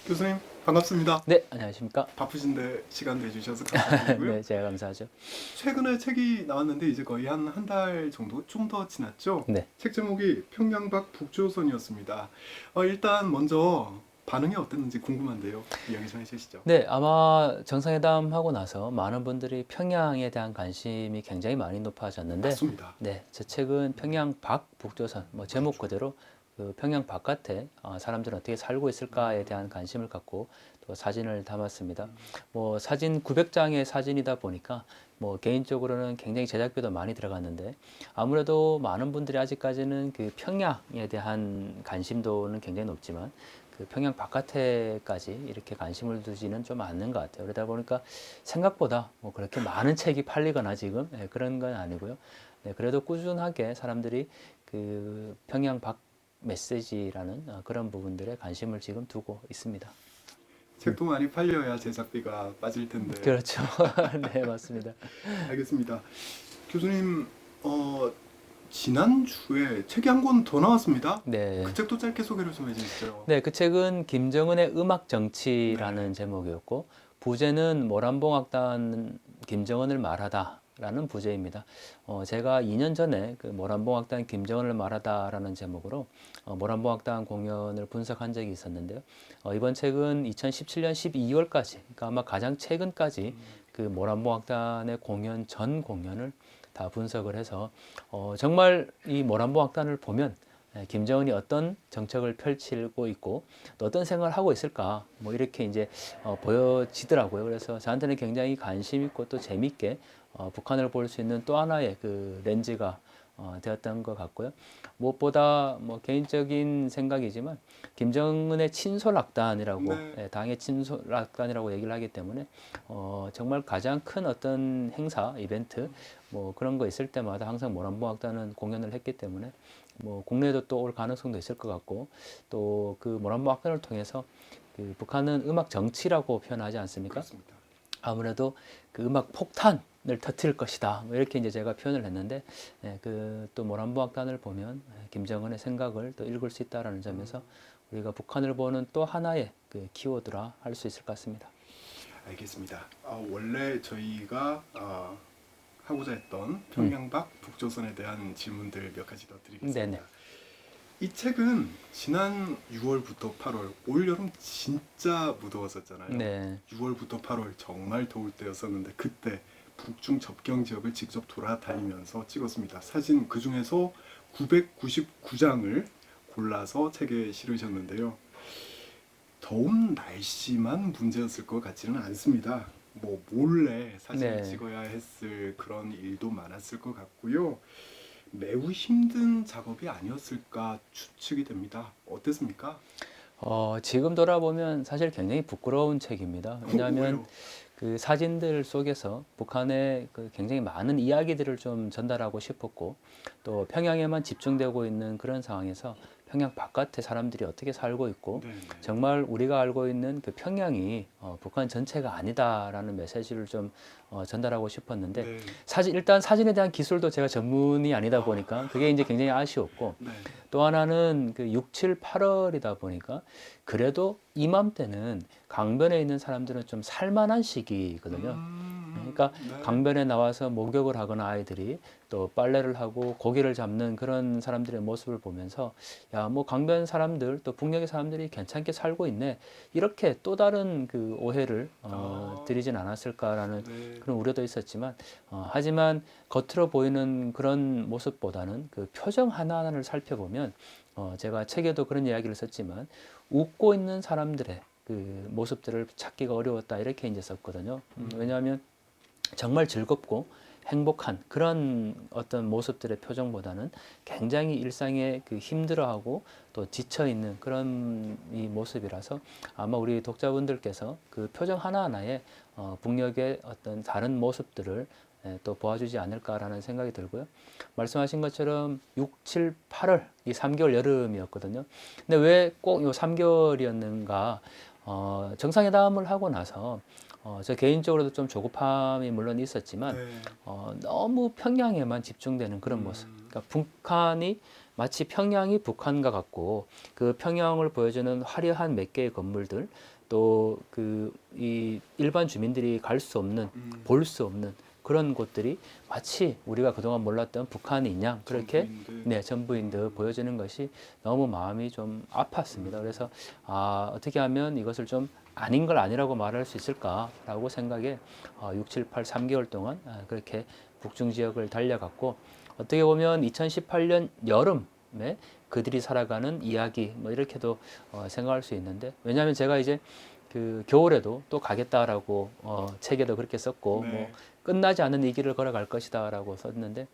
교수님 반갑습니다. 네, 안녕하십니까? 바쁘신데 시간 내주셔서 감사드리고요. 네, 제가 감사하죠. 최근에 책이 나왔는데 이제 거의 한 달 정도 좀 더 지났죠. 네. 책 제목이 평양 밖 북조선이었습니다. 일단 먼저 반응이 어땠는지 궁금한데요. 이야기 좀 해주시죠. 네, 아마 정상회담 하고 나서 많은 분들이 평양에 대한 관심이 굉장히 많이 높아졌는데, 맞습니다. 네, 제 책은 평양 밖 북조선, 제목 그렇죠. 그대로 그 평양 바깥에 사람들은 어떻게 살고 있을까에 대한 관심을 갖고 또 사진을 담았습니다. 사진 900장의 사진이다 보니까 개인적으로는 굉장히 제작비도 많이 들어갔는데 아무래도 많은 분들이 아직까지는 그 평양에 대한 관심도는 굉장히 높지만 그 평양 바깥에까지 이렇게 관심을 두지는 좀 않는 것 같아요. 그러다 보니까 생각보다 그렇게 많은 책이 팔리거나 지금 그런 건 아니고요. 네, 그래도 꾸준하게 사람들이 그 평양 밖 메시지라는 그런 부분들에 관심을 지금 두고 있습니다. 책도 많이 팔려야 제작비가 빠질 텐데. 그렇죠. 네, 맞습니다. 알겠습니다. 교수님, 지난주에 책이 한 권 더 나왔습니다. 네. 그 책도 짧게 소개를 좀 해주시죠. 네, 그 책은 김정은의 음악 정치라는 네. 제목이었고 부제는 모란봉악단 김정은을 말하다라는 부제입니다. 제가 2년 전에 그 모란봉악단 김정은을 말하다라는 제목으로 모란봉악단 공연을 분석한 적이 있었는데요. 이번 책은 2017년 12월까지, 그러니까 아마 가장 최근까지 그 모란봉악단의 공연 전 공연을 다 분석을 해서 정말 이 모란봉악단을 보면 김정은이 어떤 정책을 펼치고 있고 또 어떤 생각을 하고 있을까 이렇게 이제 보여지더라고요. 그래서 저한테는 굉장히 관심 있고 또 재밌게 북한을 볼 수 있는 또 하나의 그 렌즈가 되었던 것 같고요. 무엇보다 개인적인 생각이지만 김정은의 친솔악단이라고 네. 당의 친솔악단이라고 얘기를 하기 때문에 정말 가장 큰 어떤 행사 이벤트 그런 거 있을 때마다 항상 모란봉악단은 공연을 했기 때문에 국내에도 또 올 가능성도 있을 것 같고 또 그 모란봉악단을 통해서 그 북한은 음악 정치라고 표현하지 않습니까? 그렇습니다. 아무래도 그 음악 폭탄을 터뜨릴 것이다. 이렇게 이제 제가 표현을 했는데, 그 또 모란봉악단을 보면 김정은의 생각을 또 읽을 수 있다라는 점에서 우리가 북한을 보는 또 하나의 그 키워드라 할 수 있을 것 같습니다. 알겠습니다. 원래 저희가 하고자 했던 음, 평양 밖 북조선에 대한 질문들 몇 가지 더 네네. 드리겠습니다. 이 책은 지난 6월부터 8월, 올 여름 진짜 무더웠었잖아요. 네. 6월부터 8월 정말 더울 때였었는데 그때 북중 접경 지역을 직접 돌아다니면서 찍었습니다. 사진 그 중에서 999장을 골라서 책에 실으셨는데요. 더운 날씨만 문제였을 것 같지는 않습니다. 몰래 사진을 네. 찍어야 했을 그런 일도 많았을 것 같고요. 매우 힘든 작업이 아니었을까 추측이 됩니다. 어땠습니까? 지금 돌아보면 사실 굉장히 부끄러운 책입니다. 왜냐하면 왜요? 그 사진들 속에서 북한의 그 굉장히 많은 이야기들을 좀 전달하고 싶었고 또 평양에만 집중되고 있는 그런 상황에서 평양 바깥에 사람들이 어떻게 살고 있고 네네. 정말 우리가 알고 있는 그 평양이 북한 전체가 아니다라는 메시지를 좀 전달하고 싶었는데 네. 일단 사진에 대한 기술도 제가 전문이 아니다 아, 보니까 그게 이제 굉장히 아쉬웠고 네. 또 하나는 그 6, 7, 8월이다 보니까 그래도 이맘때는 강변에 있는 사람들은 좀 살만한 시기거든요. 그러니까 네. 강변에 나와서 목욕을 하거나 아이들이 또 빨래를 하고 고기를 잡는 그런 사람들의 모습을 보면서 야, 강변 사람들 또 북녘의 사람들이 괜찮게 살고 있네. 이렇게 또 다른 그 오해를 드리진 않았을까라는 네. 그런 우려도 있었지만 하지만 겉으로 보이는 그런 모습보다는 그 표정 하나하나를 살펴보면 제가 책에도 그런 이야기를 썼지만 웃고 있는 사람들의 그 모습들을 찾기가 어려웠다 이렇게 이제 썼거든요. 왜냐하면 정말 즐겁고 행복한 그런 어떤 모습들의 표정보다는 굉장히 일상에 그 힘들어하고 또 지쳐 있는 그런 이 모습이라서 아마 우리 독자분들께서 그 표정 하나하나에 북녘의 어떤 다른 모습들을 또 보아주지 않을까라는 생각이 들고요. 말씀하신 것처럼 6, 7, 8월 이 3개월 여름이었거든요. 근데 왜 꼭 요 3개월이었는가? 정상회담을 하고 나서 저 개인적으로도 좀 조급함이 물론 있었지만 네. 너무 평양에만 집중되는 그런 모습. 그러니까 북한이 마치 평양이 북한과 같고 그 평양을 보여주는 화려한 몇 개의 건물들 또 그 이 일반 주민들이 갈 수 없는 볼 수 없는 그런 곳들이 마치 우리가 그동안 몰랐던 북한인 양 그렇게 전부인들. 네, 전부인 듯 보여지는 것이 너무 마음이 좀 아팠습니다. 그래서 어떻게 하면 이것을 좀 아닌 걸 아니라고 말할 수 있을까라고 생각에 6, 7, 8, 3개월 동안 그렇게 북중 지역을 달려갔고 어떻게 보면 2018년 여름에 그들이 살아가는 이야기 뭐 이렇게도 생각할 수 있는데 왜냐하면 제가 이제 그 겨울에도 또 가겠다라고 책에도 그렇게 썼고 네. 뭐 끝나지 않은 이 길을 걸어갈 것이다라고 썼는데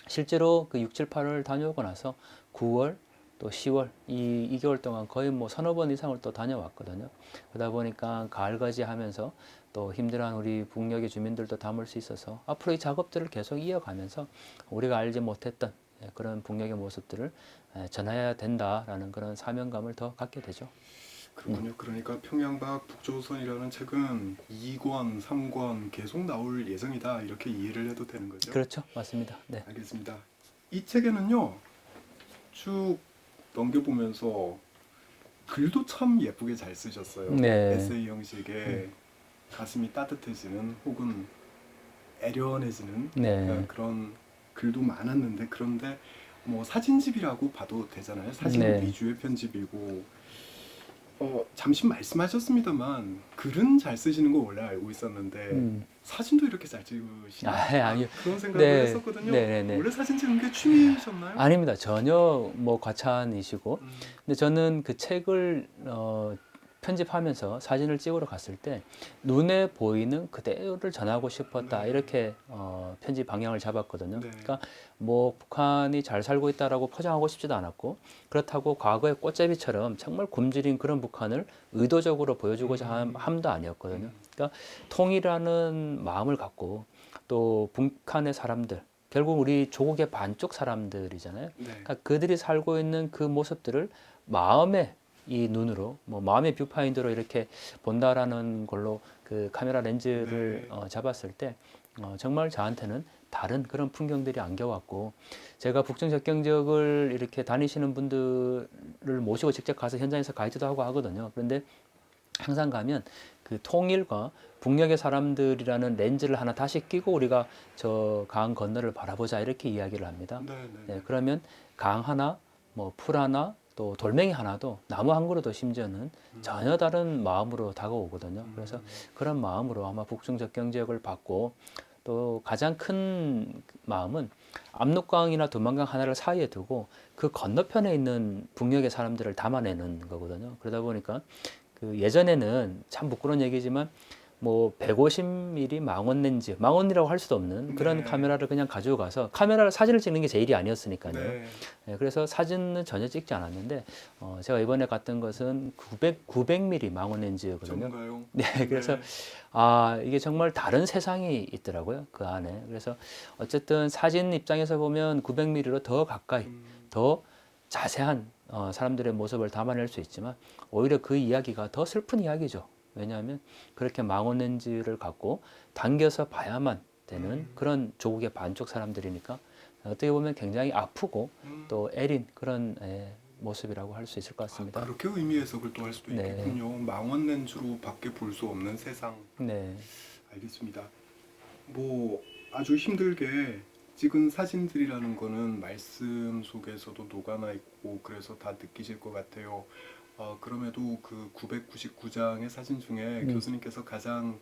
실제로 그 6, 7, 8월 다녀오고 나서 9월 또 10월 이 2개월 동안 거의 뭐 서너 번 이상을 또 다녀왔거든요. 그러다 보니까 가을가지 하면서 또 힘들어하는 우리 북녘의 주민들도 담을 수 있어서 앞으로 이 작업들을 계속 이어가면서 우리가 알지 못했던 그런 북녘의 모습들을 전해야 된다라는 그런 사명감을 더 갖게 되죠. 그렇군요. 그러니까 평양박 북조선이라는 책은 2권, 3권 계속 나올 예정이다 이렇게 이해를 해도 되는 거죠? 그렇죠. 맞습니다. 네. 알겠습니다. 이 책에는요 쭉 넘겨보면서 글도 참 예쁘게 잘 쓰셨어요. 네. 에세이 형식의 가슴이 따뜻해지는 혹은 애련해지는 네. 그런 글도 많았는데 그런데 뭐 사진집이라고 봐도 되잖아요. 사진 네. 위주의 편집이고 잠시 말씀하셨습니다만 글은 잘 쓰시는 거 원래 알고 있었는데 사진도 이렇게 잘 찍으시나? 아니요. 그런 생각을 네. 했었거든요. 네네네. 원래 사진 찍는 게 취미셨나요? 아닙니다. 전혀 뭐 과찬이시고. 음, 근데 저는 그 책을 편집하면서 사진을 찍으러 갔을 때 눈에 보이는 그대로를 전하고 싶었다. 네. 이렇게 편집 방향을 잡았거든요. 네. 그러니까 뭐 북한이 잘 살고 있다라고 포장하고 싶지도 않았고 그렇다고 과거의 꽃제비처럼 정말 굶주린 그런 북한을 의도적으로 보여주고자 함도 아니었거든요. 그러니까 통일하는 마음을 갖고 또 북한의 사람들 결국 우리 조국의 반쪽 사람들이잖아요. 네. 그러니까 그들이 살고 있는 그 모습들을 마음의 이 눈으로, 뭐 마음의 뷰파인더로 이렇게 본다라는 걸로 그 카메라 렌즈를 네. 잡았을 때 정말 저한테는 다른 그런 풍경들이 안겨왔고 제가 북중 접경 지역을 이렇게 다니시는 분들을 모시고 직접 가서 현장에서 가이드도 하고 하거든요. 그런데 항상 가면 그 통일과 북녘의 사람들이라는 렌즈를 하나 다시 끼고 우리가 저 강 건너를 바라보자 이렇게 이야기를 합니다. 네, 네, 네, 그러면 강 하나, 뭐 풀 하나, 또 돌멩이 하나도 나무 한 그루도 심지어는 전혀 다른 마음으로 다가오거든요. 그래서 그런 마음으로 아마 북중 접경 지역을 봤고 또 가장 큰 마음은 압록강이나 두만강 하나를 사이에 두고 그 건너편에 있는 북녘의 사람들을 담아내는 거거든요. 그러다 보니까 그 예전에는 참 부끄러운 얘기지만 뭐 150mm 망원 렌즈, 망원이라고 할 수도 없는 그런 네. 카메라를 그냥 가지고 가서 카메라를 사진을 찍는 게 제 일이 아니었으니까요. 네. 네, 그래서 사진은 전혀 찍지 않았는데 제가 이번에 갔던 것은 900mm 망원 렌즈거든요. 전문가용. 네, 그래서 이게 정말 다른 세상이 있더라고요. 그 안에. 그래서 어쨌든 사진 입장에서 보면 900mm로 더 가까이, 더 자세한 사람들의 모습을 담아낼 수 있지만 오히려 그 이야기가 더 슬픈 이야기죠. 왜냐하면 그렇게 망원 렌즈를 갖고 당겨서 봐야만 되는 그런 조국의 반쪽 사람들이니까 어떻게 보면 굉장히 아프고 또 애린 그런 모습이라고 할 수 있을 것 같습니다. 그렇게 의미 해석을 또 할 수도 네. 있겠군요. 망원 렌즈로 밖에 볼 수 없는 세상. 네, 알겠습니다. 뭐 아주 힘들게 찍은 사진들이라는 거는 말씀 속에서도 녹아나 있고 그래서 다 느끼실 것 같아요. 그럼에도 그 999장의 사진 중에 교수님께서 가장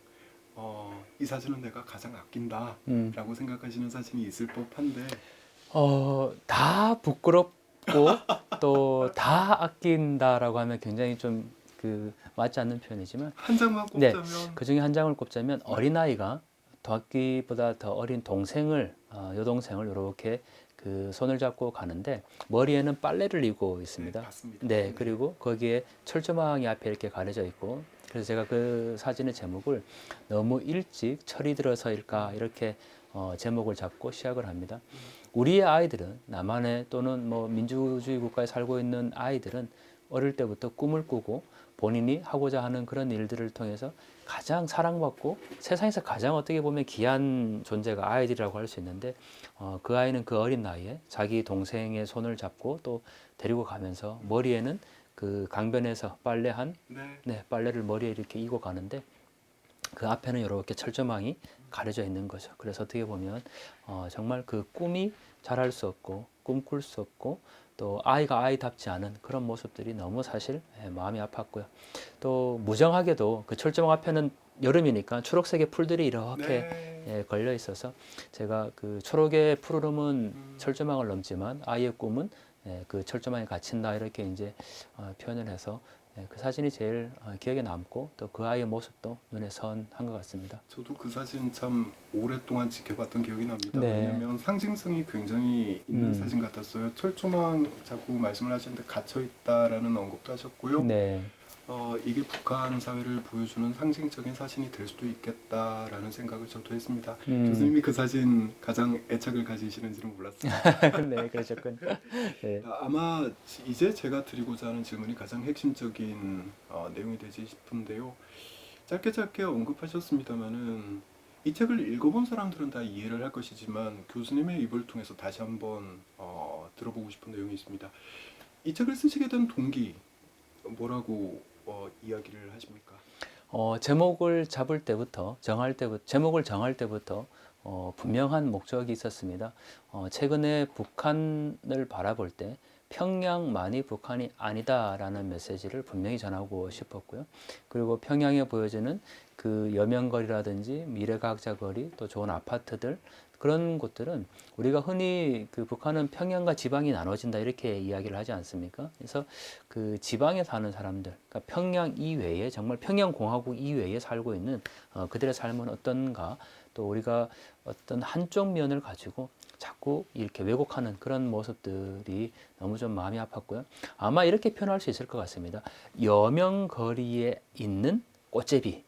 이 사진은 내가 가장 아낀다라고 생각하시는 사진이 있을 법한데 다 부끄럽고 또 다 아낀다라고 하면 굉장히 좀 그 맞지 않는 표현이지만 한 장만 네, 꼽자면 그 중에 한 장을 꼽자면 어린아이가 도학기보다 더 어린 동생을 여동생을 이렇게 그 손을 잡고 가는데 머리에는 빨래를 이고 있습니다. 네, 봤습니다. 네, 그리고 거기에 철조망이 앞에 이렇게 가려져 있고 그래서 제가 그 사진의 제목을 너무 일찍 철이 들어서일까 이렇게 제목을 잡고 시작을 합니다. 우리의 아이들은 남한에 또는 뭐 민주주의 국가에 살고 있는 아이들은 어릴 때부터 꿈을 꾸고 본인이 하고자 하는 그런 일들을 통해서 가장 사랑받고 세상에서 가장 어떻게 보면 귀한 존재가 아이들이라고 할 수 있는데 그 아이는 그 어린 나이에 자기 동생의 손을 잡고 또 데리고 가면서 머리에는 그 강변에서 빨래한 네. 빨래를 머리에 이렇게 이고 가는데 그 앞에는 이렇게 철조망이 가려져 있는 거죠. 그래서 어떻게 보면 정말 그 꿈이 자랄 수 없고 꿈꿀 수 없고 또 아이가 아이답지 않은 그런 모습들이 너무 사실 마음이 아팠고요. 또 무정하게도 그 철조망 앞에는 여름이니까 초록색의 풀들이 이렇게 네. 걸려 있어서 제가 그 초록의 푸르름은 음. 철조망을 넘지만 아이의 꿈은 그 철조망에 갇힌다 이렇게 이제 표현을 해서 그 사진이 제일 기억에 남고 또 그 아이의 모습도 눈에 선한 것 같습니다. 저도 그 사진 참 오랫동안 지켜봤던 기억이 납니다. 네. 왜냐하면 상징성이 굉장히 있는 음. 사진 같았어요. 철조망 자꾸 말씀을 하시는데 갇혀 있다라는 언급도 하셨고요. 네. 이게 북한 사회를 보여주는 상징적인 사진이 될 수도 있겠다라는 생각을 저도 했습니다. 교수님이 그 사진 가장 애착을 가지시는지는 몰랐어요. 네, 그러셨군요. 네. 아마 이제 제가 드리고자 하는 질문이 가장 핵심적인 내용이 되지 싶은데요. 짧게 언급하셨습니다만은 이 책을 읽어본 사람들은 다 이해를 할 것이지만 교수님의 입을 통해서 다시 한번 들어보고 싶은 내용이 있습니다. 이 책을 쓰시게 된 동기 뭐라고 이야기를 하십니까? 제목을 잡을 때부터 제목을 정할 때부터 분명한 목적이 있었습니다. 최근에 북한을 바라볼 때 평양만이 북한이 아니다라는 메시지를 분명히 전하고 싶었고요. 그리고 평양에 보여지는 그 여명거리라든지 미래과학자 거리, 또 좋은 아파트들 그런 곳들은 우리가 흔히 그 북한은 평양과 지방이 나눠진다 이렇게 이야기를 하지 않습니까? 그래서 그 지방에 사는 사람들, 그러니까 평양 이외에 정말 평양공화국 이외에 살고 있는 그들의 삶은 어떤가? 또 우리가 어떤 한쪽 면을 가지고 자꾸 이렇게 왜곡하는 그런 모습들이 너무 좀 마음이 아팠고요. 아마 이렇게 표현할 수 있을 것 같습니다. 여명거리에 있는 꽃제비.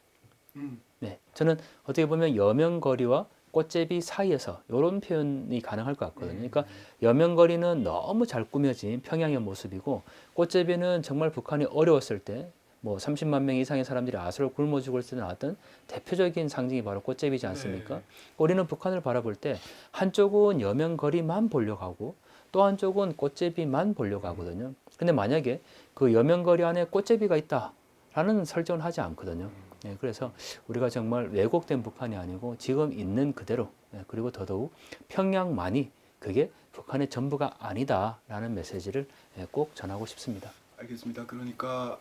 음, 네, 저는 어떻게 보면 여명거리와 꽃제비 사이에서 이런 표현이 가능할 것 같거든요. 그러니까 여명거리는 너무 잘 꾸며진 평양의 모습이고 꽃제비는 정말 북한이 어려웠을 때 뭐 30만 명 이상의 사람들이 아수로 굶어 죽을 때 나왔던 대표적인 상징이 바로 꽃제비지 않습니까? 네. 우리는 북한을 바라볼 때 한쪽은 여명거리만 보려고 하고 또 한쪽은 꽃제비만 보려고 하거든요. 근데 만약에 그 여명거리 안에 꽃제비가 있다라는 설정을 하지 않거든요. 그래서 우리가 정말 왜곡된 북한이 아니고 지금 있는 그대로 그리고 더더욱 평양만이 그게 북한의 전부가 아니다라는 메시지를 꼭 전하고 싶습니다. 알겠습니다. 그러니까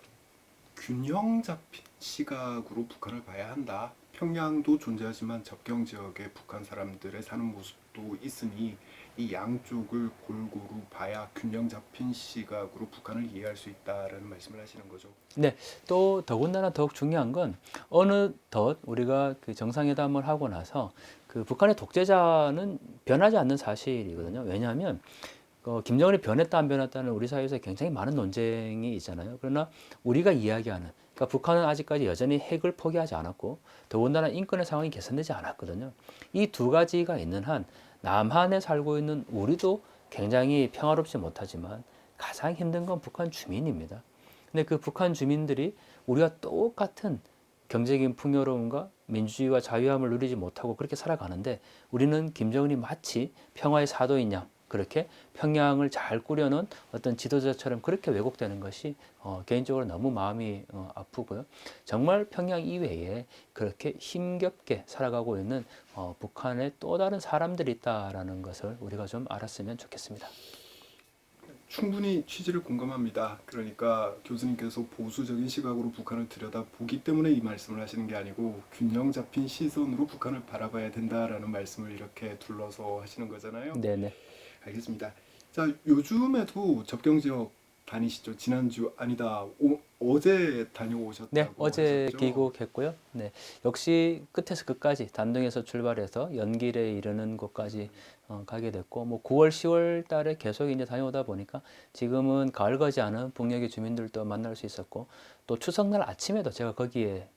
균형 잡힌 시각으로 북한을 봐야 한다. 평양도 존재하지만 접경 지역의 북한 사람들의 사는 모습도 있으니 이 양쪽을 골고루 봐야 균형 잡힌 시각으로 북한을 이해할 수 있다라는 말씀을 하시는 거죠. 네, 또 더군다나 더욱 중요한 건 어느덧 우리가 그 정상회담을 하고 나서 그 북한의 독재자는 변하지 않는 사실이거든요. 왜냐하면 김정은이 변했다 안 변했다는 우리 사회에서 굉장히 많은 논쟁이 있잖아요. 그러나 우리가 이야기하는 그러니까 북한은 아직까지 여전히 핵을 포기하지 않았고 더군다나 인권의 상황이 개선되지 않았거든요. 이 두 가지가 있는 한 남한에 살고 있는 우리도 굉장히 평화롭지 못하지만 가장 힘든 건 북한 주민입니다. 근데 그 북한 주민들이 우리와 똑같은 경제적인 풍요로움과 민주주의와 자유함을 누리지 못하고 그렇게 살아가는데 우리는 김정은이 마치 평화의 사도인 양 그렇게 평양을 잘 꾸려놓은 어떤 지도자처럼 그렇게 왜곡되는 것이 개인적으로 너무 마음이 아프고요. 정말 평양 이외에 그렇게 힘겹게 살아가고 있는 북한의 또 다른 사람들이 있다라는 것을 우리가 좀 알았으면 좋겠습니다. 충분히 취지를 공감합니다. 그러니까 교수님께서 보수적인 시각으로 북한을 들여다보기 때문에 이 말씀을 하시는 게 아니고 균형 잡힌 시선으로 북한을 바라봐야 된다라는 말씀을 이렇게 둘러서 하시는 거잖아요. 네네. 알겠습니다. 자, 요즘에도 접경 지역 다니시죠? 지난주 아니다. 어제 다녀오셨다고 네, 어제 하셨죠? 귀국했고요. 네, 역시 끝에서 끝까지 단둥에서 출발해서 연길에 이르는 곳까지 가게 됐고, 뭐 9월, 10월 달에 계속 이제 다녀오다 보니까 지금은 가을 거지 않은 북녘의 주민들도 만날 수 있었고, 또 추석날 아침에도 제가 거기에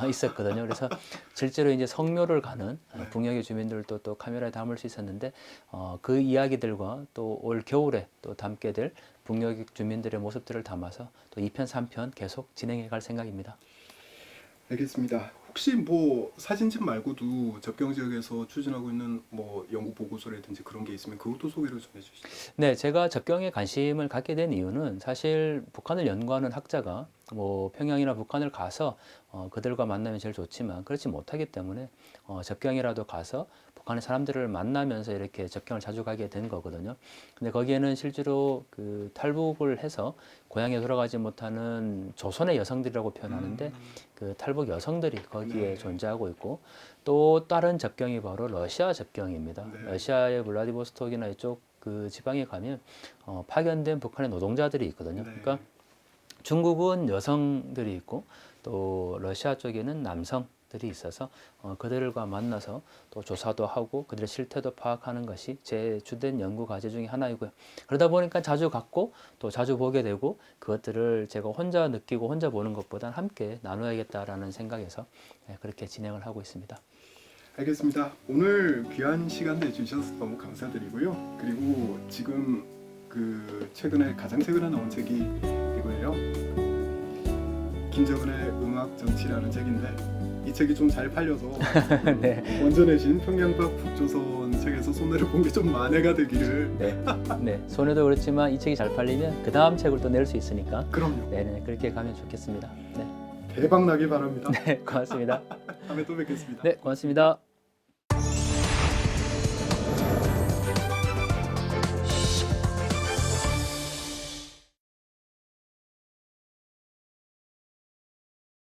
있었거든요. 그래서 실제로 이제 성묘를 가는 네. 북녘의 주민들도 또 카메라에 담을 수 있었는데, 그 이야기들과 또 올 겨울에 또 담게 될 북녘 주민들의 모습들을 담아서 또 2편, 3편 계속 진행해 갈 생각입니다. 알겠습니다. 혹시 뭐 사진집 말고도 접경 지역에서 추진하고 있는 뭐 연구 보고서라든지 그런 게 있으면 그것도 소개를 좀 해주시죠. 네, 제가 접경에 관심을 갖게 된 이유는 사실 북한을 연구하는 학자가 뭐 평양이나 북한을 가서 그들과 만나면 제일 좋지만 그렇지 못하기 때문에 접경이라도 가서 북한의 사람들을 만나면서 이렇게 접경을 자주 가게 된 거거든요. 근데 거기에는 실제로 그 탈북을 해서 고향에 돌아가지 못하는 조선의 여성들이라고 표현하는데 그 탈북 여성들이 거기에 네. 존재하고 있고 또 다른 접경이 바로 러시아 접경입니다. 네. 러시아의 블라디보스톡이나 이쪽 그 지방에 가면 파견된 북한의 노동자들이 있거든요. 네. 그러니까 중국은 여성들이 있고 또 러시아 쪽에는 남성들이 있어서 그들과 만나서 또 조사도 하고 그들의 실태도 파악하는 것이 제 주된 연구 과제 중에 하나이고요. 그러다 보니까 자주 갔고 또 자주 보게 되고 그것들을 제가 혼자 느끼고 혼자 보는 것보다는 함께 나눠야겠다라는 생각에서 그렇게 진행을 하고 있습니다. 알겠습니다. 오늘 귀한 시간 내주셔서 너무 감사드리고요. 그리고 지금 그 가장 최근에 나온 책이 이거예요. 김정은의 음악 정치라는 책인데 이 책이 좀 잘 팔려서 네. 먼저 내신 평양박 북조선 책에서 손해를 본 게 좀 만회가 되기를. 네. 네. 손해도 그렇지만 이 책이 잘 팔리면 그 다음 책을 또 낼 수 있으니까 그럼요. 네네 그렇게 가면 좋겠습니다. 네. 대박 나길 바랍니다. 네, 고맙습니다. 다음에 또 뵙겠습니다. 네, 고맙습니다.